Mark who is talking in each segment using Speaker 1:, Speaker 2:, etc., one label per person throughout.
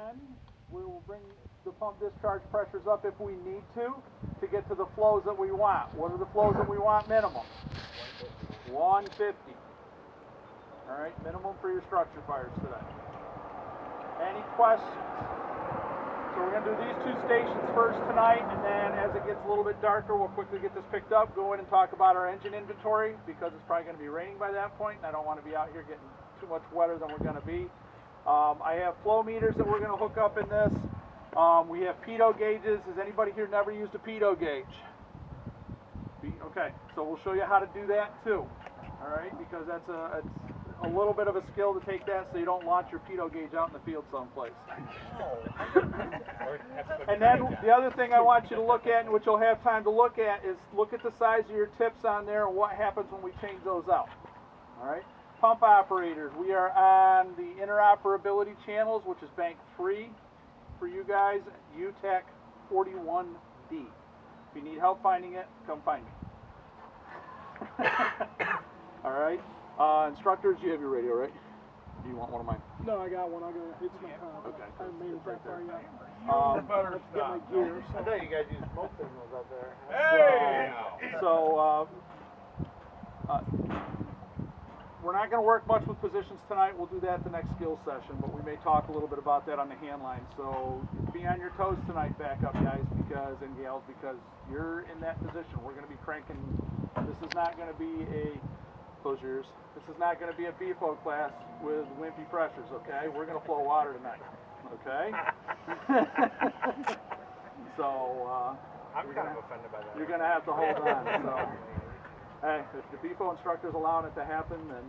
Speaker 1: then we will bring the pump discharge pressures up if we need to get to the flows that we want. What are the flows that we want minimum? 150. All right, minimum for your structure fires today. Any questions? So we're going to do these two stations first tonight, and then as it gets a little bit darker, we'll quickly get this picked up, go in and talk about our engine inventory, because it's probably going to be raining by that point, and I don't want to be out here getting too much wetter than we're going to be. I have flow meters that we're going to hook up in this. We have pitot gauges. Has anybody here never used a pitot gauge? Okay, so we'll show you how to do that too. All right, because that's a little bit of a skill to take that so you don't launch your pitot gauge out in the field someplace. And then the other thing I want you to look at, and which you'll have time to look at, is look at the size of your tips on there and what happens when we change those out. All right. Pump operators, we are on the interoperability channels, which is bank 3 for you guys, UTEC 41D. If you need help finding it, come find me. All right. Instructors, you have your radio, right? Do you want one of mine?
Speaker 2: No, I got one. It's my
Speaker 1: Okay.
Speaker 2: I haven't made it that far yet.
Speaker 1: Better
Speaker 2: Get my gear.
Speaker 3: I thought you guys used smoke signals up there.
Speaker 1: Hey! So we're not going to work much with positions tonight. We'll do that the next skill session, but we may talk a little bit about that on the hand line. So be on your toes tonight, backup guys, and gals, because you're in that position. We're going to be cranking. This is not going to be a, close your ears, this is not going to be a BFO class with wimpy pressures, okay? We're going to flow water tonight, okay? So
Speaker 3: I'm kind of offended by that.
Speaker 1: you're going to have to hold on. So. Hey, if the BFO instructor's allowing it to happen, then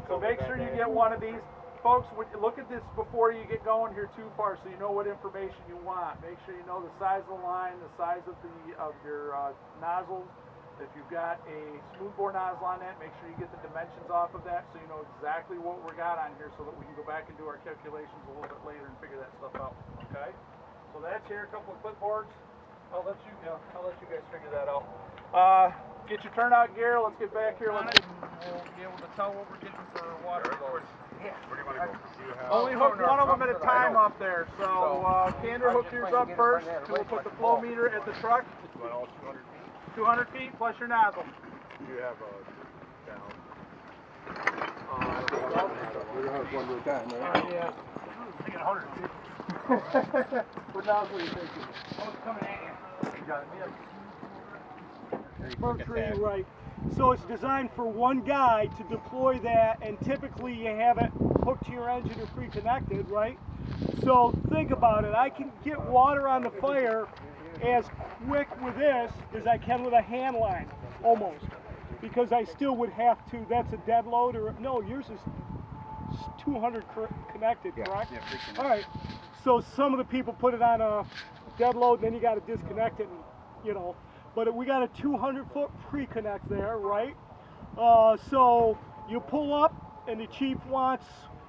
Speaker 1: so make sure you get one of these. Folks, look at this before you get going here too far so you know what information you want. Make sure you know the size of the line, the size of your nozzles. If you've got a smoothbore nozzle on that, make sure you get the dimensions off of that so you know exactly what we got on here so that we can go back and do our calculations a little bit later and figure that stuff out. Okay? So that's here, a couple of clipboards. I'll let you guys figure that out. Get your turnout gear. Let's get back here. We'll be able to tell what we're getting for water flows.
Speaker 4: Where do you want to go?
Speaker 1: Only hook one of them at a time up there. So, Kander, hook yours up first. We'll put the flow meter at the truck.
Speaker 4: About all 200 feet?
Speaker 1: 200 feet plus your nozzle.
Speaker 4: You have a down.
Speaker 2: We're going to have one at a time, right?
Speaker 1: Yeah.
Speaker 4: I'm thinking 100 feet.
Speaker 1: What nozzle are you thinking? Oh, it's coming at you. You got it.
Speaker 2: Mercury, right. So it's designed for one guy to deploy that, and typically you have it hooked to your engine or pre-connected, right? So think about it. I can get water on the fire as quick with this as I can with a hand line, almost. Because I still would have to, that's a dead load, or no, yours is 200 connected, correct?
Speaker 4: Yeah, pre-connected.
Speaker 2: All right. So some of the people put it on a dead load, and then you got to disconnect it, and, you know. But we got a 200-foot pre-connect there, right? So you pull up, and the chief wants,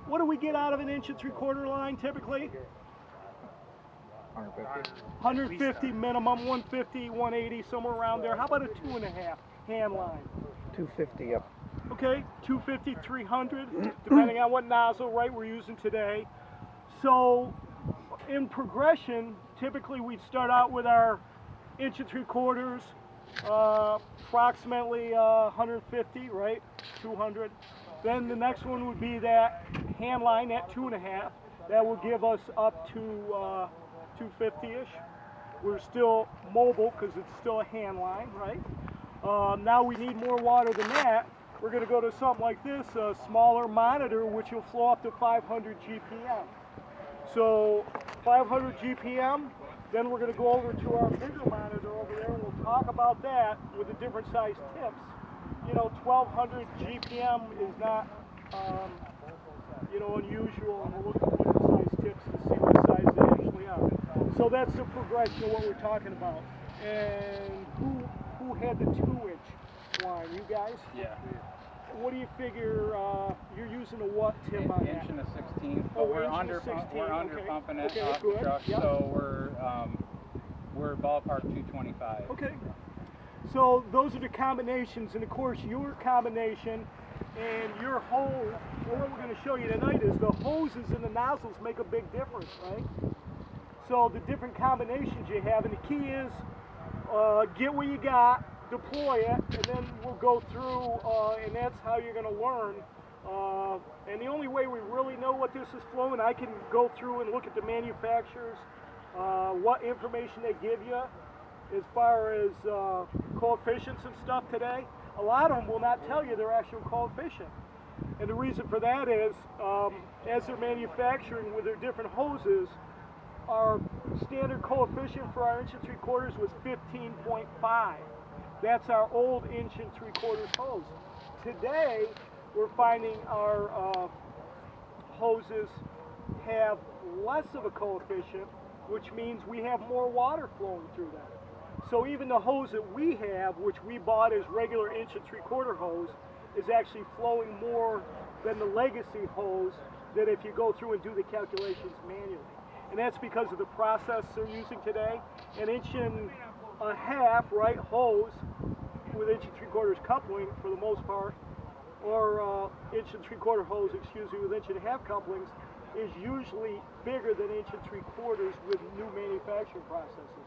Speaker 2: what do we get out of an 1 3/4 line typically? 150 minimum, 150, 180, somewhere around there. How about a 2.5 hand line?
Speaker 3: 250, yep.
Speaker 2: Okay, 250, 300, depending on what nozzle, right, we're using today. So in progression, typically we'd start out with our 1 3/4, approximately 150, right, 200. Then the next one would be that hand line at 2.5. That will give us up to 250-ish. We're still mobile because it's still a hand line, right? Now we need more water than that. We're going to go to something like this, a smaller monitor, which will flow up to 500 GPM. So 500 GPM, then we're going to go over to our bigger monitor over there, and we'll talk about that with the different size tips. You know, 1200 GPM is not, you know, unusual, and we'll look at what size tips to see what size they actually are. So that's the progression of what we're talking about. And who had the 2-inch line? You guys?
Speaker 5: Yeah.
Speaker 2: What do you figure you're using a what tip on that?
Speaker 5: 1 1/16.
Speaker 2: Oh,
Speaker 5: But we're
Speaker 2: 1
Speaker 5: under
Speaker 2: 1/16,
Speaker 5: we're under
Speaker 2: okay.
Speaker 5: pumping it
Speaker 2: Okay,
Speaker 5: off
Speaker 2: good.
Speaker 5: the truck,
Speaker 2: Yep.
Speaker 5: so we're ballpark 225.
Speaker 2: Okay. So those are the combinations, and of course your combination And your hose, well, what we're going to show you tonight is the hoses and the nozzles make a big difference, right? So the different combinations you have, and the key is get what you got, deploy it, and then we'll go through, and that's how you're going to learn. And the only way we really know what this is flowing, I can go through and look at the manufacturers, what information they give you as far as coefficients and stuff today. A lot of them will not tell you their actual coefficient. And the reason for that is, as they're manufacturing with their different hoses, our standard coefficient for our inch and 3/4 was 15.5. That's our old inch and 3/4 hose. Today, we're finding our hoses have less of a coefficient, which means we have more water flowing through them. So even the hose that we have, which we bought as regular inch and 3/4 hose, is actually flowing more than the legacy hose that if you go through and do the calculations manually. And that's because of the process they're using today. An inch and a half, right, hose with inch and 3/4 coupling for the most part, or inch and 3/4 hose, excuse me, with inch and a half couplings is usually bigger than inch and 3/4 with new manufacturing processes.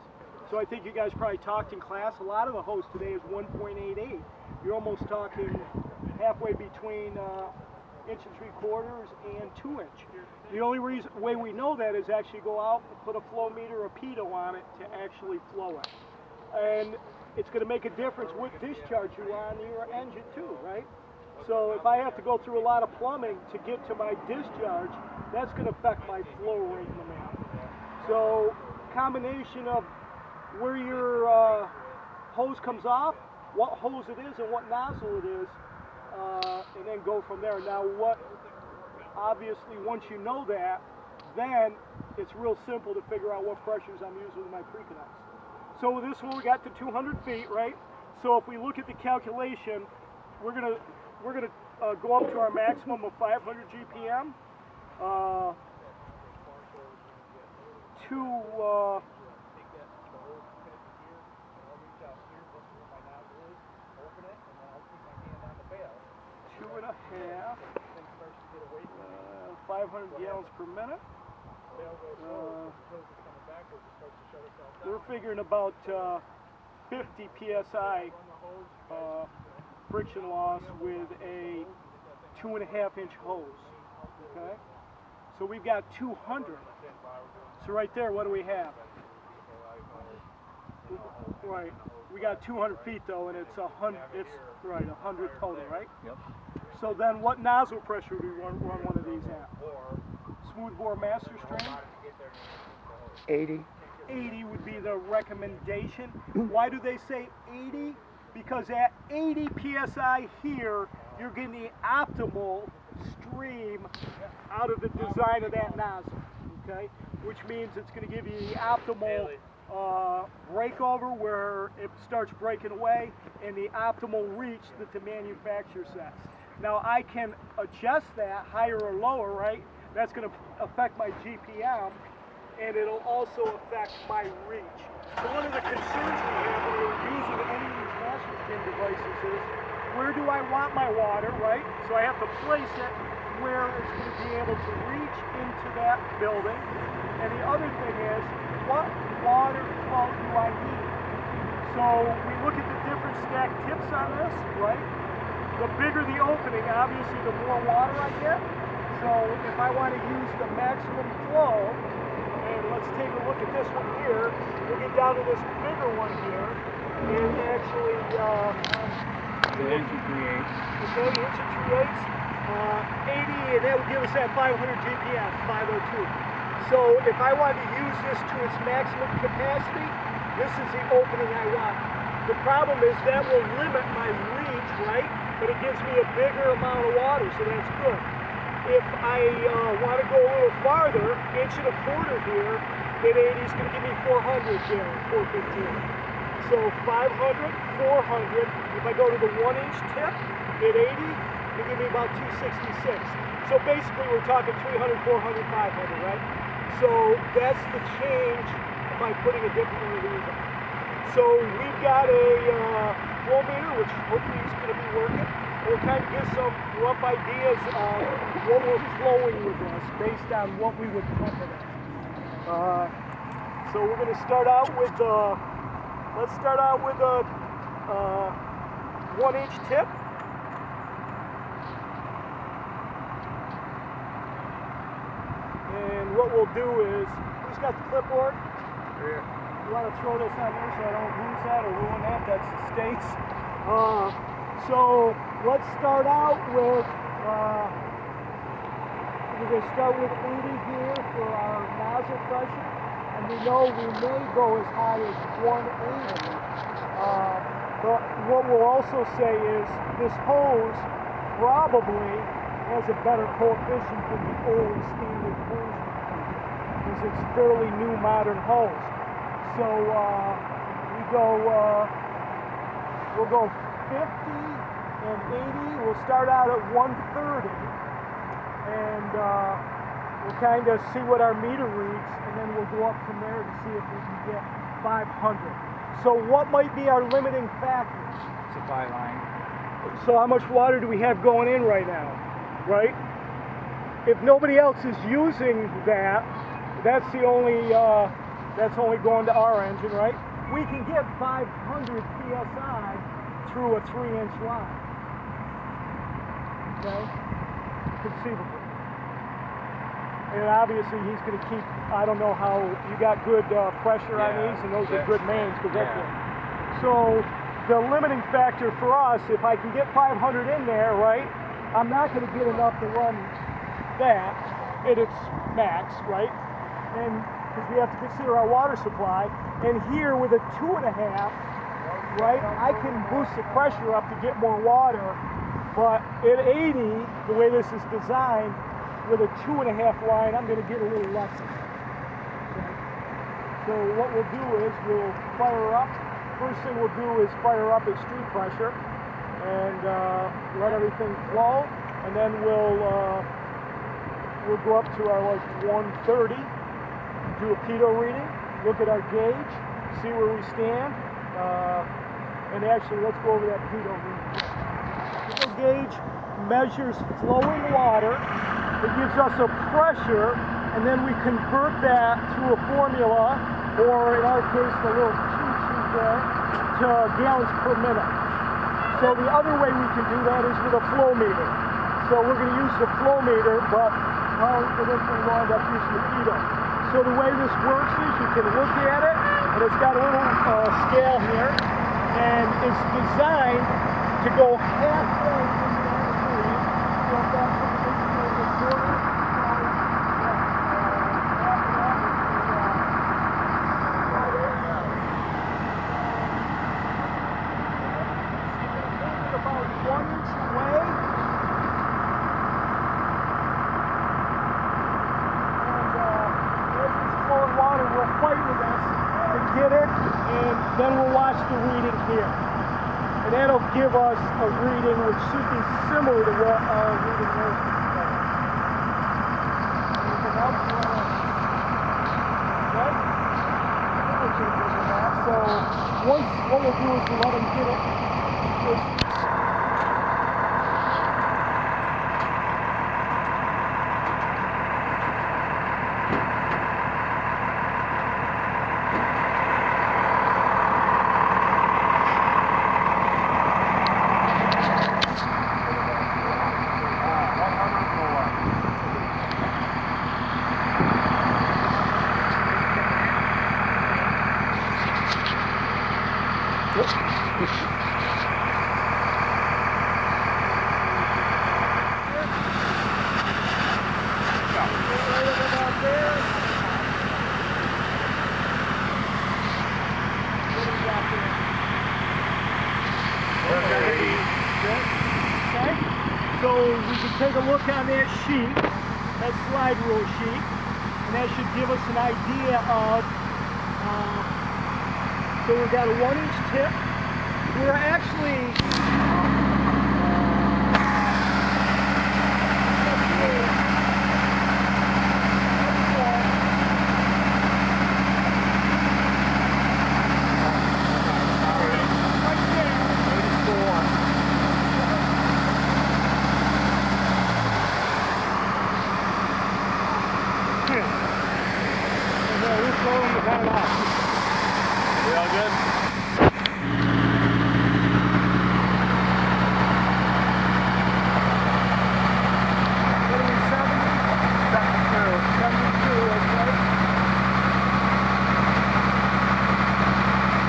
Speaker 2: So I think you guys probably talked in class, a lot of the hose today is 1.88. You're almost talking halfway between inch and 3/4 and 2 inch. The only way we know that is actually go out and put a flow meter or pitot on it to actually flow it. And it's going to make a difference what discharge you are on your engine too, right? So if I have to go through a lot of plumbing to get to my discharge, that's going to affect my flow rate in the man. So combination of where your hose comes off, what hose it is and what nozzle it is, and then go from there. Now obviously once you know that, then it's real simple to figure out what pressures I'm using with my pre-connects. So with this one we got to 200 feet, right? So if we look at the calculation, we're gonna go up to our maximum of 500 GPM to 2.5, 500 gallons per minute. We're figuring about 50 PSI friction loss with a 2.5 inch hose. Okay, so we've got 200. So right there, what do we have? Right, we got 200 feet though, and it's 100. It's right, 100 total, right? Yep. So then, what nozzle pressure do we run one of these at? Smooth bore master stream.
Speaker 3: 80.
Speaker 2: 80 would be the recommendation. Why do they say 80? Because at 80 PSI here, you're getting the optimal stream out of the design of that nozzle, okay? Which means it's going to give you the optimal breakover where it starts breaking away and the optimal reach that the manufacturer sets. Now I can adjust that higher or lower, right? That's going to affect my GPM, and it'll also affect my reach. So one of the concerns we have when we're using any of these master stream devices is, where do I want my water, right? So I have to place it where it's going to be able to reach into that building. And the other thing is, what water flow do I need? So we look at the different stack tips on this, right? The bigger the opening, obviously the more water I get. So if I want to use the maximum flow, and let's take a look at this one here, we'll get down to this bigger one here, and actually,
Speaker 5: the inch and 3/8.
Speaker 2: okay, inch and 3/8, 80, and that would give us that 500 GPM, 502. So if I want to use this to its maximum capacity, this is the opening I want. The problem is that will limit my reach, right? But it gives me a bigger amount of water, so that's good. If I want to go a little farther, inch and a quarter here, at 80 is going to give me 400 gallons, 415. So 500, 400. If I go to the 1 inch tip at 80, it'll give me about 266. So basically we're talking 300, 400, 500, right? So that's the change by putting a different one of these on. So we've got a flow meter, which hopefully is going to be working. we'll kind of get some rough ideas of what we're flowing with this based on what we would pump it at. So we're going to start out with let's start out with a 1-inch tip. And what we'll do is, who's got the clipboard?
Speaker 4: Yeah.
Speaker 2: You want to throw this on here so I don't lose that or ruin that? That's the stakes. So let's start out with, we're going to start with 80 here for our nozzle pressure. And we know we may go as high as 180. But what we'll also say is this hose probably has a better coefficient than the old standard hose because it's fairly new modern hose. So we'll go 50 and 80. We'll start out at 130 and we'll kind of see what our meter reads, and then we'll go up from there to see if we can get 500. So what might be our limiting factors?
Speaker 5: Supply line.
Speaker 2: So how much water do we have going in right now, right? If nobody else is using that, that's only going to our engine, right? We can get 500 PSI through a 3-inch line. Okay? Conceivably. And obviously he's going to keep, I don't know how, you got good pressure on these, and those are good mains, because that's it. So the limiting factor for us, if I can get 500 in there, right, I'm not going to get enough to run that at its max, right? And because we have to consider our water supply. And here with a 2.5, right, I can boost the pressure up to get more water. But at 80, the way this is designed, with a 2.5 line, I'm going to get a little less. Okay? So what we'll do is we'll fire up. First thing we'll do is fire up at street pressure and let everything flow. And then we'll go up to our like 130, do a pitot reading, look at our gauge, see where we stand. And actually, let's go over that pitot reading. The gauge measures flowing water. It gives us a pressure, and then we convert that through a formula, or in our case, a little cheat sheet there, to gallons per minute. So the other way we can do that is with a flow meter. So we're going to use the flow meter, but eventually we'll end up using the pitot. So the way this works is you can look at it, and it's got a little scale here, and it's designed to go halfway from the degree. So if that's what it is, a quarter, about 1 inch away. And as it's flowing water, we'll fight with us to get it, and then we'll watch the reading here. And that'll give us a reading which should be similar to what our reading is. Anything else you want to? Okay? So once, what we'll do is we'll let them get it. So we can take a look on that sheet, that slide rule sheet, and that should give us an idea of, so we've got a 1-inch tip. We're actually,
Speaker 1: All good?
Speaker 2: What are we, 70? 72, okay.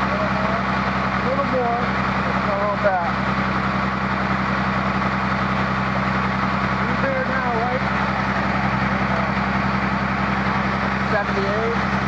Speaker 2: A little more.
Speaker 1: A little back.
Speaker 2: You're there now, right?
Speaker 1: 78.